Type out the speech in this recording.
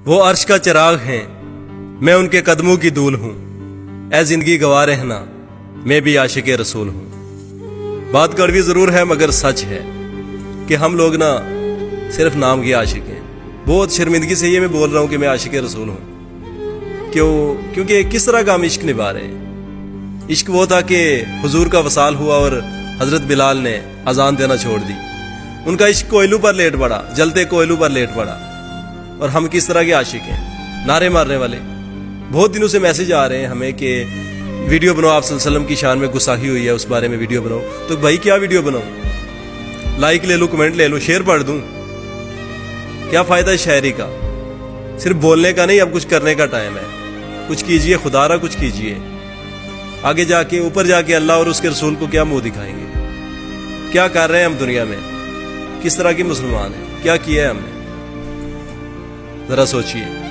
وہ عرش کا چراغ ہیں، میں ان کے قدموں کی دھول ہوں، اے زندگی گواہ رہنا، میں بھی عاشق رسول ہوں۔ بات کڑوی ضرور ہے مگر سچ ہے کہ ہم لوگ نا صرف نام کے عاشق ہیں۔ بہت شرمندگی سے یہ میں بول رہا ہوں کہ میں عاشق رسول ہوں۔ کیونکہ کس طرح کا ہم عشق نبھا رہے ہیں۔ عشق وہ تھا کہ حضور کا وصال ہوا اور حضرت بلال نے اذان دینا چھوڑ دی۔ ان کا عشق کوئلوں پر لیٹ پڑا، جلتے کوئلوں پر لیٹ پڑا، اور ہم کس طرح کے عاشق ہیں، نعرے مارنے والے۔ بہت دنوں سے میسج آ رہے ہیں ہمیں کہ ویڈیو بناؤ، آپ صلی اللہ علیہ وسلم کی شان میں گستاخی ہوئی ہے، اس بارے میں ویڈیو بناؤ۔ تو بھائی کیا ویڈیو بناؤں؟ لائک لے لوں، کمنٹ لے لوں، شیئر پڑھ دوں، کیا فائدہ ہے شاعری کا؟ صرف بولنے کا نہیں، اب کچھ کرنے کا ٹائم ہے۔ کچھ کیجئے، خدا را کچھ کیجئے۔ آگے جا کے، اوپر جا کے اللہ اور اس کے رسول کو کیا منہ دکھائیں گے؟ کیا کر رہے ہیں ہم دنیا میں؟ کس طرح کی مسلمان ہیں؟ کیا کیا ہے ہم نے؟ ذرا سوچئے۔